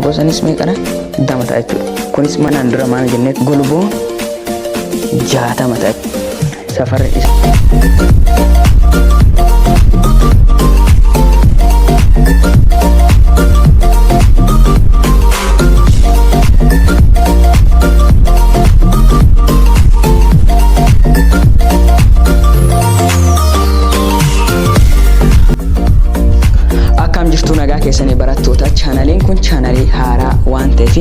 golboo sanis meeqadha? 20 ta'a jechuudha. Kunis manaan dura maal jennee golboo 60 ta'a. Safarri isa nagaa keessanii barattoota. Chaanaliin kun chaanalii haaraa waan ta'eef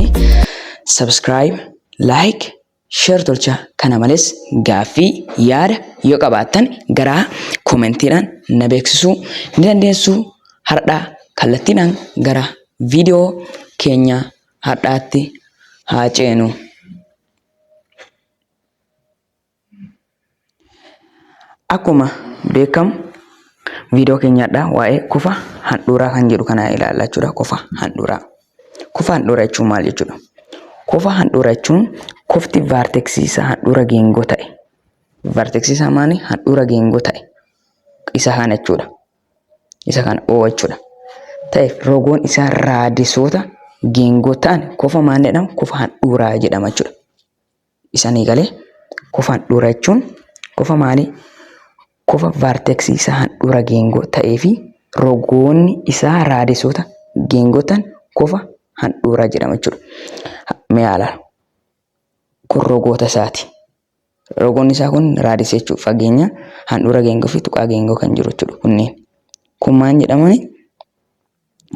subscribe, like, share tolcha. Kana malees gaaffii yaada yoo qabaattan gara koomentiidhaan na beeksisuu ni dandeessu. Har'aa kallattiidhaan gara viidiyoo keenya har'aatti haa ceenu. Akkuma beekamu viidiyoo keenyadhaa waa'ee kufa handhuuraa kan jedhu kana ilaallaa jechuudha. Kufa handhuuraa. Kufa handhuuraa jechuun maal jechuudha? Kufa handhuuraa jechuun kufti vaarteksiisaa handhuura geengoo ta'e. Vaarteksiisaa maali? Handhuura geengoo ta'e. Isa kana jechuudha. Isa kana oo jechuudha. Ta'eef rogoon isaa raadisoota geengoo ta'an kufa maal jedhama? Kufa handhuuraa jedhama jechuudha. Isanii galee kufa handhuuraa jechuun kufa maali? Kufa vaarteksiisaa handhuura geengoo ta'ee fi rogoonni isaa raadisoota geengoo ta'an kufa handhuuraa jedhama jechuudha. Mee ilaala. Kun rogoota isaati. Rogoonni isaa kun raadisee jechuudha. Fageenya handhuura geengoo fi tuqaa geengoo kan jiru jechuudha. Kunneen. Kun maal jedhamani?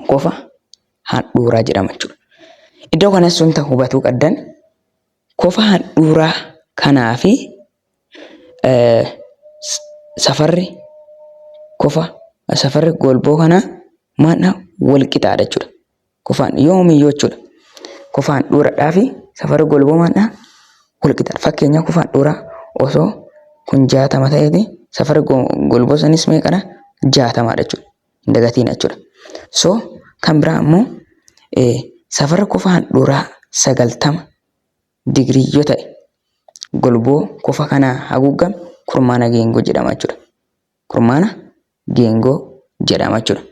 Kufa handhuuraa jedhama jechuudha. Iddoo kanas wanta hubatuu qabdan kufa handhuuraa kanaa fi safarri golboo kanaa maadhaa wal qixaadha jechuudha. Kufaan yoomiyyuu jechuudha. Kufa handhuuraadhaa fi safarri golboo maadhaa wal qixaadha. Fakkeenya kufa handhuuraa osoo kun 60 ta'eeti safarri golboo sanis meeqadha? 60dha jechuudha. Hin dagatiina jechuudha. So kan biraa immoo safarri kufa handhuuraa 90 digirii yoo ta'e golboo kufa kanaa haguugame kurmaana geengoo jedhama jechuudha. Kurmaana geengoo jedhama jechuudha.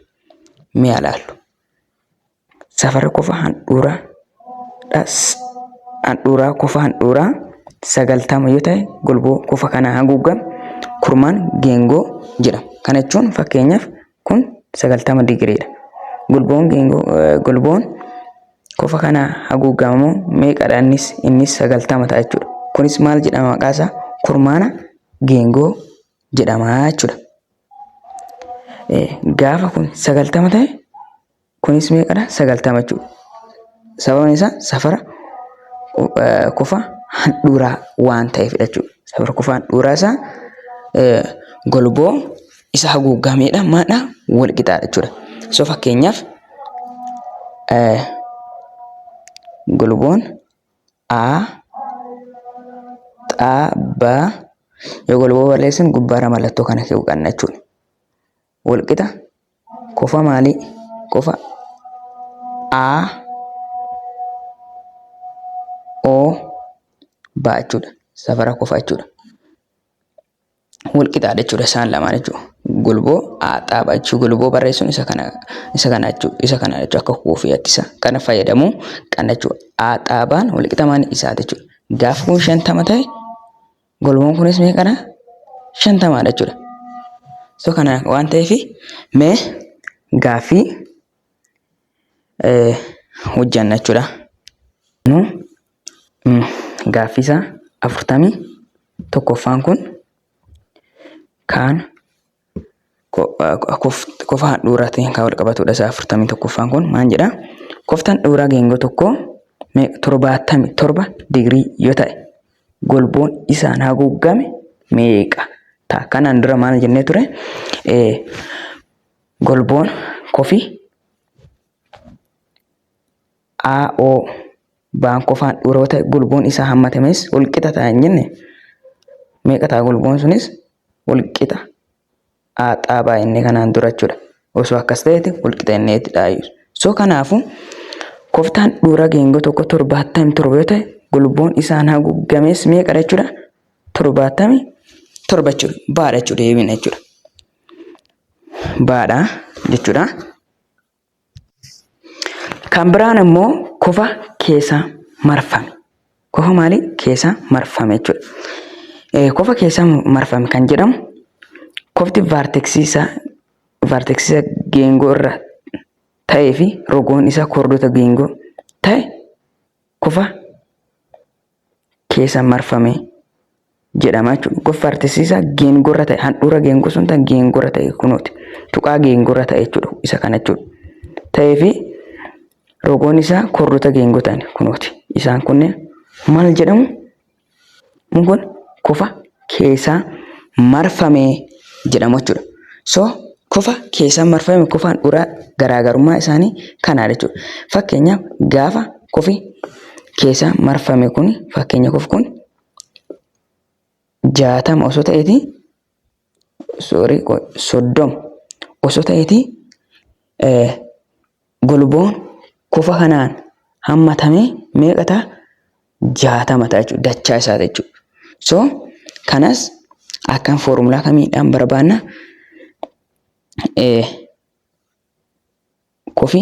Mee ilaallu. Safarri kufa handhuuraa kufa handhuuraa 90 yoo ta'e golboo kufa kanaa haguugame kurmaan geengoo jedhama. Kana jechuun fakkeenyaaf kun 90 digiriidha. Golboon kufa kanaa haguugamu meeqadha? Innis 90 ta'a jechuudha. Kunis maal jedhama maqaan isaa? Kurmaana geengoo jedhama jechuudha. Gaafa kun 90 ta'e kunis meeqadha? 90 jechuudha. Sababni isaa safara kufa handhuuraa waan ta'eefidha jechuudha. Safara kufa handhuuraa isaa golboo isa haguugameedha maadhaa wal qixaadha jechuudha. So fakkeenyaaf golboon yoo golboo barreessin gubbaarra mallattoo kana keewwu qabna jechuudha. Wal qixa kufa maalii? Kufa jechuudha. Safara kufa jechuudha. Wal qixaadha jechuudha isaan lamaan jechuudha. Golboo jechuu golboo barreessuun isa kana jechuudha. Isa kana jechuudha akka kuufiyaatti isa kana fayyadamuu qabna jechuudha. Wal qixa maali? Isaati jechuudha. Gaafa kun 50 ta'e golboon kunis meeqadha? 50dha jechuudha. So kana waan ta'eef mee gaaffii hojjanna jechuudha. Gaaffii isaa 41ffaan kun kan kufa handhuuraatiin kan wal qabatudha. Isaa 41ffaan kun maal jedha? Koftaan handhuuraa geengoo tokko 77 digirii yoo ta'e golboon isaan haguugame meeqa ta'a? Kanaan dura maal jennee ture? Golboon kofi baan kufa handhuuraa ta'e golboon isaa hammatames wal qixa ta'a hin jenne meeqa ta'a? Golboon sunis wal qixa inni kanaan dura jechuudha. Osoo akkas ta'eeti wal qixa inni itti dhaayu. So kanaafu koftaan handhuuraa geengoo tokko 77 yoo ta'e golboon isaan haguugames meeqadha jechuudha? 77 jechuudha. Baadha jechuudha deebina jechuudha. Baadha jechuudha. Kan biraan immoo kofa keessa marfame. Kofa maali? Keessa marfame jechuudha. Kofa keessa marfame kan jedhamu kofti vaarteksiisa geengoo irra ta'ee fi rogoon isaa kordota geengoo ta'e kofa keessa marfame jedhama jechuudha. Kofa vaarteksiisa geengoo irra ta'e handhuura geengoo sun ta'e geengoo irra ta'e kunooti. Tuqaa geengoo irra ta'e jechuudha. Isa kana jechuudha. Ta'ee fi rogoon isaa kordota geengoo ta'an kunooti. Isaan kunneen maal jedhamu? Kun kofa keessa marfame jedhamu jechuudha. So kofa keessa marfame kofa handhuuraa garaagarummaa isaanii kanaadha jechuudha. Fakkeenyaaf gaafa kofi keessa marfame kun fakkeenya kofi kun 60 osoo ta'eeti 30 osoo ta'eeti golboon kofa kanaan hammatame meeqa ta'a? 60 ta'a jechuudha. Dachaa isaa jechuudha. So kanas akkan foormulaa kamiidhaan barbaanna? Kofi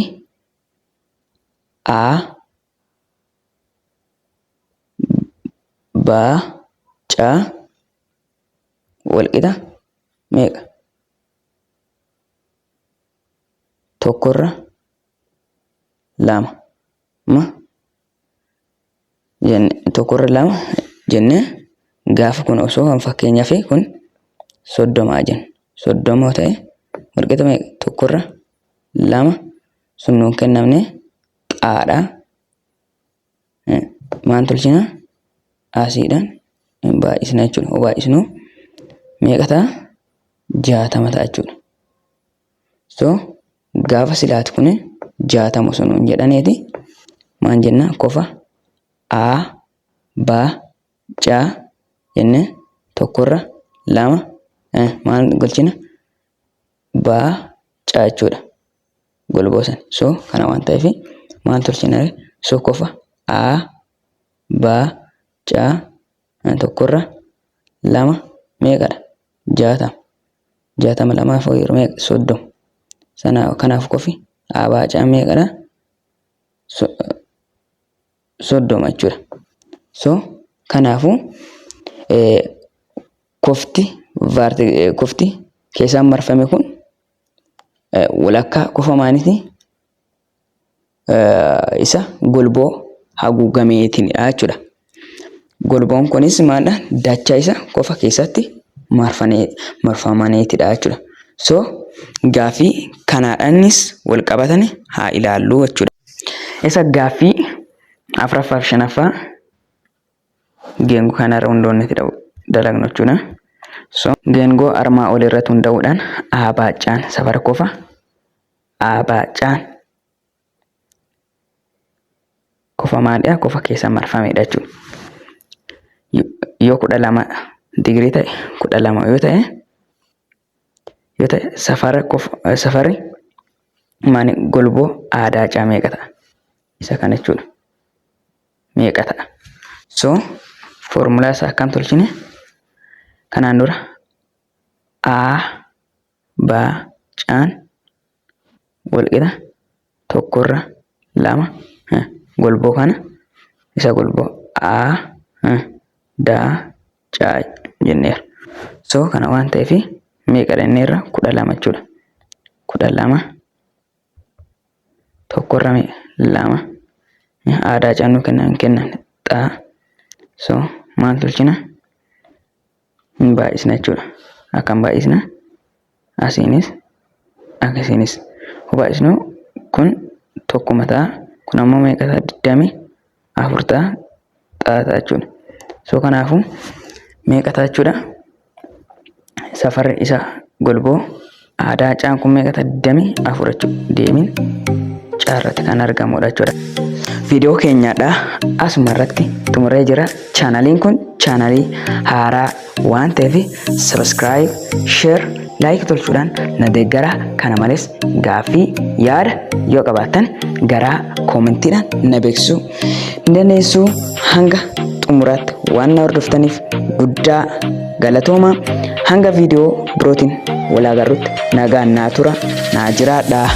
A B C walqixa meeqa? Tokkorra lama tokkorra lama jenne gaafa kun osoo kan fakkeenyaaf kun 30 jenna. 30 ta'e walqixa meeqa? Tokkorra lama sun nuun kennamne xaadha. Maan tolchina? Asiidhaan baay'isna jechuudha. Baay'isnu meeqa ta'a? 60 ta'a jechuudha. So gaafa silaati kun 60 osoo nuun jedhaneeti maan jenna? Kofa A B C jenne tokkorra lama maal galchina? Baaca jechuudha. Golboo san. So kana waan ta'eef maal tolchina? So kofa A B C tokkorra lama meeqadha? 60. 60 lamaaf yeroo meeqa? 30. Sana kanaaf kofi A B C meeqadha? 30 jechuudha. So kanaafu kofti keessaan marfame kun walakkaa kofa maaniiti? Isa golboo haguugameetinidha jechuudha. Golboon kunis maalidha? Dachaa isa kofa keessatti marfamaneetidha jechuudha. So gaaffii kanaadhaanis wal qabatanii haa ilaallu jechuudha. Isa gaaffii 4ffaa fi 5ffaa geengoo kanarra hundoonnetti dalagnu jechuudha. So geengoo armaa olii irratti hundaa'uudhaan abaacaan safara kofa abaacaan kofa maalidha? Kofa keessa marfamedha jechuudha. Yoo 12 digirii ta'e 12 yoo ta'e safarri maani golboo aadaacaa meeqa ta'a? Isa kana jechuudha. Meeqa ta'a? So foormulaa isaa akkam tolchine? Kanaan dura abaacaan walqixa tokkorra lama golboo kana isa golboo aadaacaa jenneera. So kana waan ta'eef meeqa jenneerra? 12 jechuudha. 12 tokkorra lama aadaacaan nu kennan xaa. So maal tolchina? Baay'isna jechuudha. Akkam baay'isna? Asiinis akkasiinis baay'isnu kun tokkuma ta'a. Kun ammoo meeqa ta'a? 24 ta'a. Xaa jechuudha. So kanaafuu meeqa ta'a jechuudha? Safarri isa golboo aadaacaan kun meeqa ta'a? 24 jechuudha. Deemiin caarratti kan argamudha jechuudha. Viidiyoo keenyadha asuma irratti xumuree jira. Chaanaliin kun chaanalii haaraa waan ta'eef subscribe, share, like tolchuudhaan na deeggara. Kana malees gaaffii yaada yoo qabaattan gara koomentiidhaan na beeksisuu ni dandeessu. Hanga xumuraatti waan na hordoftaniif guddaa galatooma. Hanga viidiyoo birootiin wal agarrutti nagaan naa tura, naa jiraadha.